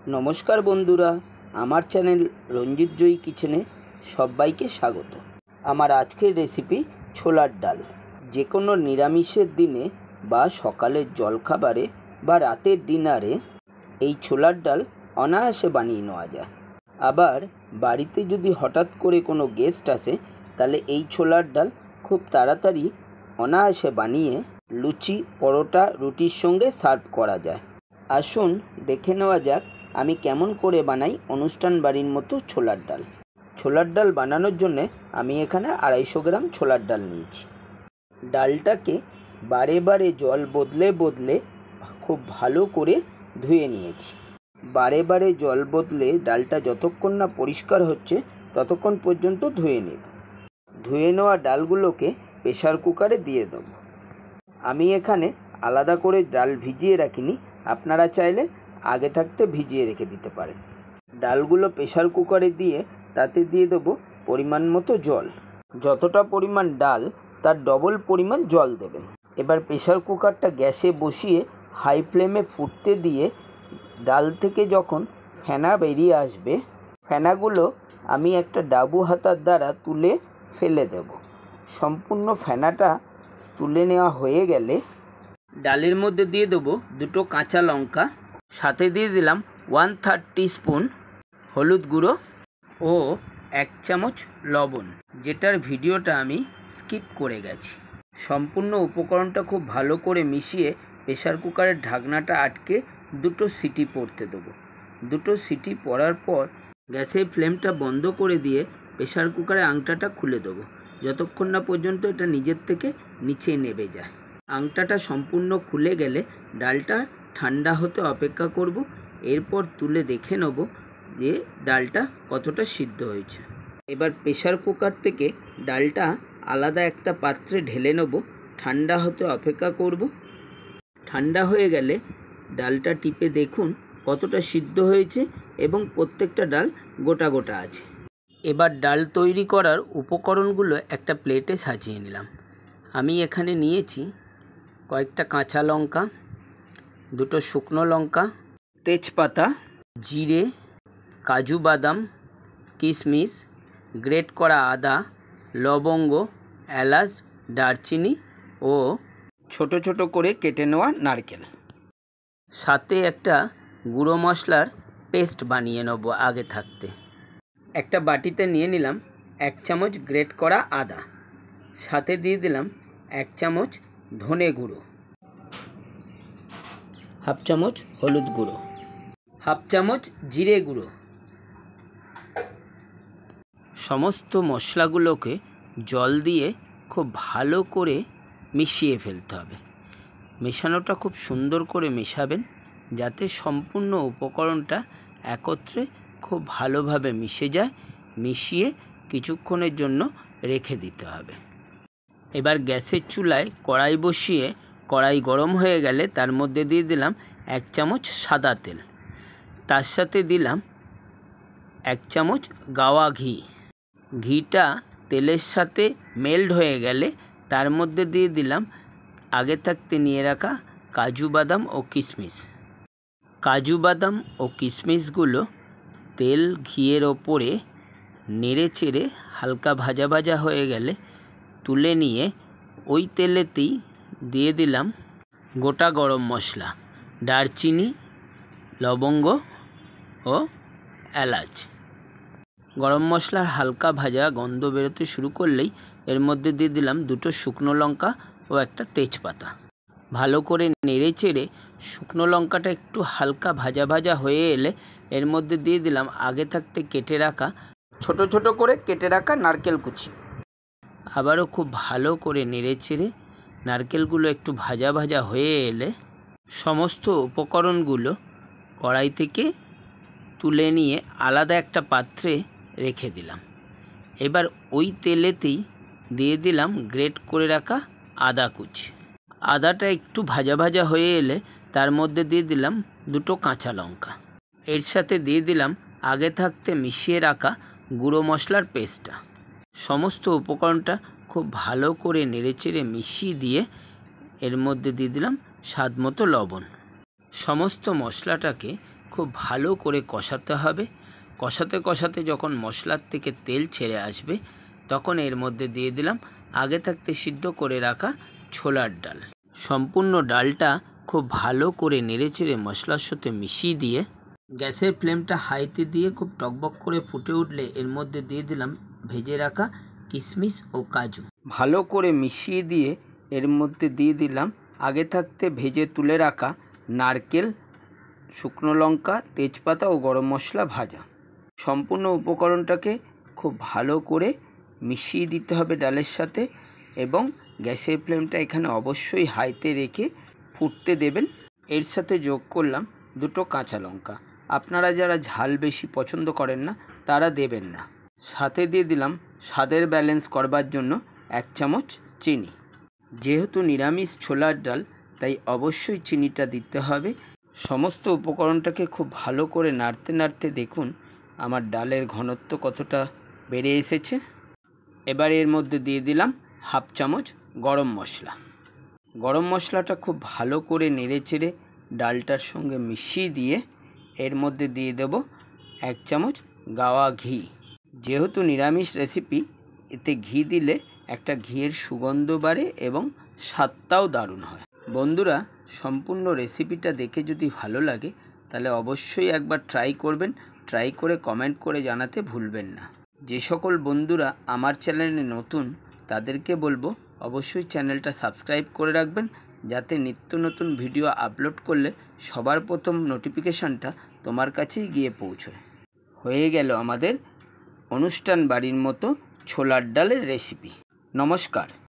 নমস্কার বন্ধুরা, আমার চ্যানেল রঞ্জিত জয়ী কিচেনে সবাইকে স্বাগত। আমার আজকের রেসিপি ছোলার ডাল। যে কোনো নিরামিষের দিনে বা সকালের জলখাবারে বা রাতের ডিনারে এই ছোলার ডাল অনায়াসে বানিয়ে নেওয়া যায়। আবার বাড়িতে যদি হঠাৎ করে কোনো গেস্ট আসে তাহলে এই ছোলার ডাল খুব তাড়াতাড়ি অনায়াসে বানিয়ে লুচি, পরোটা, রুটির সঙ্গে সার্ভ করা যায়। আসুন দেখে নেওয়া যাক আমি কেমন করে বানাই অনুষ্ঠান বাড়ির মতো ছোলার ডাল। ছোলার ডাল বানানোর জন্য আমি এখানে 250 গ্রাম ছোলার ডাল নিয়েছি। ডালটাকে বারে বারে জল বদলে খুব ভালো করে ধুয়ে নিয়েছি। বারে বারে জল বদলে ডালটা যতক্ষণ না পরিষ্কার হচ্ছে ততক্ষণ পর্যন্ত ধুয়ে নেব। ধুয়ে নেওয়া ডালগুলোকে প্রেসার কুকারে দিয়ে দেবো। আমি এখানে আলাদা করে ডাল ভিজিয়ে রাখিনি, আপনারা চাইলে আগে থাকতে ভিজিয়ে রেখে দিতে পারেন। ডালগুলো প্রেসার কুকারে দিয়ে তাতে দিয়ে দেবো পরিমাণ মতো জল। যতটা পরিমাণ ডাল তার ডবল পরিমাণ জল দেবেন। এবার প্রেসার কুকারটা গ্যাসে বসিয়ে হাই ফ্লেমে ফুটতে দিয়ে ডাল থেকে যখন ফেনা বেরিয়ে আসবে, ফেনাগুলো আমি একটা ডাবু হাতার দ্বারা তুলে ফেলে দেব। সম্পূর্ণ ফেনাটা তুলে নেওয়া হয়ে গেলে ডালের মধ্যে দিয়ে দেবো 2 কাঁচা লঙ্কা, সাথে দিয়ে দিলাম 1/3 টিস্পুন হলুদ গুঁড়ো ও 1 চামচ লবণ, যেটার ভিডিওটা আমি স্কিপ করে গেছি। সম্পূর্ণ উপকরণটা খুব ভালো করে মিশিয়ে প্রেসার কুকারের ঢাকনাটা আটকে 2 সিটি পড়তে দেবো। 2 সিটি পড়ার পর গ্যাসের ফ্লেমটা বন্ধ করে দিয়ে প্রেসার কুকারের আংটাটা খুলে দেবো, যতক্ষণ না পর্যন্ত এটা নিজের থেকে নিচে নেমে যায়। আংটাটা সম্পূর্ণ খুলে গেলে ডালটা ঠান্ডা হতে অপেক্ষা করব। এরপর তুলে দেখে নেব যে ডালটা কতটা সিদ্ধ হয়েছে। এবার প্রেসার কুকার থেকে ডালটা আলাদা একটা পাত্রে ঢেলে নেব, ঠান্ডা হতে অপেক্ষা করব। ঠান্ডা হয়ে গেলে ডালটা টিপে দেখুন কতটা সিদ্ধ হয়েছে এবং প্রত্যেকটা ডাল গোটা গোটা আছে। এবার ডাল তৈরি করার উপকরণগুলো একটা প্লেটে সাজিয়ে নিলাম। আমি এখানে নিয়েছি কয়েকটা কাঁচা লঙ্কা, 2 শুকনো লঙ্কা, তেজপাতা, জিরে, কাজু বাদাম, কিশমিশ, গ্রেট করা আদা, লবঙ্গ, এলাচ, দারচিনি ও ছোট ছোট করে কেটে নেওয়া নারকেল। সাথে একটা গুঁড়ো মশলার পেস্ট বানিয়ে নেব আগে থাকতে। একটা বাটিতে নিয়ে নিলাম 1 চামচ গ্রেট করা আদা, সাথে দিয়ে দিলাম 1 চামচ ধনে গুঁড়ো, 1/2 চামচ হলুদ গুঁড়ো, 1/2 চামচ জিরে গুঁড়ো। সমস্ত মশলাগুলোকে জল দিয়ে খুব ভালো করে মিশিয়ে ফেলতে হবে। মেশানোটা খুব সুন্দর করে মেশাবেন যাতে সম্পূর্ণ উপকরণটা একত্রে খুব ভালোভাবে মিশে যায়। মিশিয়ে কিছুক্ষণের জন্য রেখে দিতে হবে। এবার গ্যাসের চুলায় কড়াই বসিয়ে কড়াই গরম হয়ে গেলে তার মধ্যে দিয়ে দিলাম 1 চামচ সাদা তেল, তার সাথে দিলাম 1 চামচ গাওয়া ঘি। ঘিটা তেলের সাথে মেল্ট হয়ে গেলে তার মধ্যে দিয়ে দিলাম আগে থাকতে নিয়ে রাখা কাজু বাদাম ও কিশমিশ। কাজু বাদাম ও কিশমিশগুলো তেল ঘিয়ের ওপরে নেড়ে চেড়ে হালকা ভাজা ভাজা হয়ে গেলে তুলে নিয়ে ওই তেলেতেই দিয়ে দিলাম গোটা গরম মশলা, দারচিনি, লবঙ্গ ও এলাচ। গরম মশলার হালকা ভাজা গন্ধ বেরোতে শুরু করলেই এর মধ্যে দিয়ে দিলাম 2 শুকনো লঙ্কা ও একটা তেজপাতা। ভালো করে নেড়ে চেড়ে শুকনো লঙ্কাটা একটু হালকা ভাজা ভাজা হয়ে এলে এর মধ্যে দিয়ে দিলাম আগে থাকতে কেটে রাখা ছোট ছোট করে কেটে রাখা নারকেল কুচি। আবারও খুব ভালো করে নেড়ে চেড়ে নারকেলগুলো একটু ভাজা ভাজা হয়ে এলে সমস্ত উপকরণগুলো কড়াই থেকে তুলে নিয়ে আলাদা একটা পাত্রে রেখে দিলাম। এবার ওই তেলেতেই দিয়ে দিলাম গ্রেট করে রাখা আদা কুচি। আদাটা একটু ভাজা ভাজা হয়ে এলে তার মধ্যে দিয়ে দিলাম 2 কাঁচা লঙ্কা। এর সাথে দিয়ে দিলাম আগে থাকতে মিশিয়ে রাখা গুঁড়ো মশলার পেস্টটা। সমস্ত উপকরণটা খুব ভালো করে নেড়েচেড়ে মিশিয়ে দিয়ে এর মধ্যে দিয়ে দিলাম স্বাদ মতো লবণ। সমস্ত মশলাটাকে খুব ভালো করে কষাতে হবে। কষাতে কষাতে যখন মশলার থেকে তেল ছেড়ে আসবে তখন এর মধ্যে দিয়ে দিলাম আগে থাকতে সিদ্ধ করে রাখা ছোলার ডাল। সম্পূর্ণ ডালটা খুব ভালো করে নেড়েচেড়ে মশলার সাথে মিশিয়ে দিয়ে গ্যাসের ফ্লেমটা হাইতে দিয়ে খুব টকবক করে ফুটে উঠলে এর মধ্যে দিয়ে দিলাম ভেজে রাখা কিশমিশ ও কাজু। ভালো করে মিশিয়ে দিয়ে এর মধ্যে দিয়ে দিলাম আগে থাকতে ভেজে তুলে রাখা নারকেল, শুকনো লঙ্কা, তেজপাতা ও গরম মশলা ভাজা। সম্পূর্ণ উপকরণটাকে খুব ভালো করে মিশিয়ে দিতে হবে ডালের সাথে এবং গ্যাসের ফ্লেমটা এখানে অবশ্যই হাইতে রেখে ফুটতে দেবেন। এর সাথে যোগ করলাম 2 কাঁচা লঙ্কা। আপনারা যারা ঝাল বেশি পছন্দ করেন না তারা দেবেন না। সাথে দিয়ে দিলাম স্বাদের ব্যালেন্স করবার জন্য 1 চামচ চিনি। যেহেতু নিরামিষ ছোলার ডাল তাই অবশ্যই চিনিটা দিতে হবে। সমস্ত উপকরণটাকে খুব ভালো করে নাড়তে নাড়তে দেখুন আমার ডালের ঘনত্ব কতটা বেড়ে এসেছে। এবার এর মধ্যে দিয়ে দিলাম 1/2 চামচ গরম মশলা। গরম মশলাটা খুব ভালো করে নেড়েচেড়ে ডালটার সঙ্গে মিশিয়ে দিয়ে এর মধ্যে দিয়ে দেব 1 চামচ গাওয়া ঘি। যেহেতু নিরামিষ রেসিপি এতে ঘি দিলে একটা ঘিয়ের সুগন্ধ বাড়ে এবং স্বাদটাও দারুণ হয়। বন্ধুরা, সম্পূর্ণ রেসিপিটা দেখে যদি ভালো লাগে তাহলে অবশ্যই একবার ট্রাই করবেন। ট্রাই করে কমেন্ট করে জানাতে ভুলবেন না। যে সকল বন্ধুরা আমার চ্যানেলে নতুন তাদেরকে বলবো অবশ্যই চ্যানেলটা সাবস্ক্রাইব করে রাখবেন, যাতে নিত্য নতুন ভিডিও আপলোড করলে সবার প্রথম নোটিফিকেশানটা তোমার কাছেই গিয়ে পৌঁছয়। হয়ে গেল আমাদের অনুষ্ঠান বাড়ির মতো ছোলার ডালের রেসিপি। নমস্কার।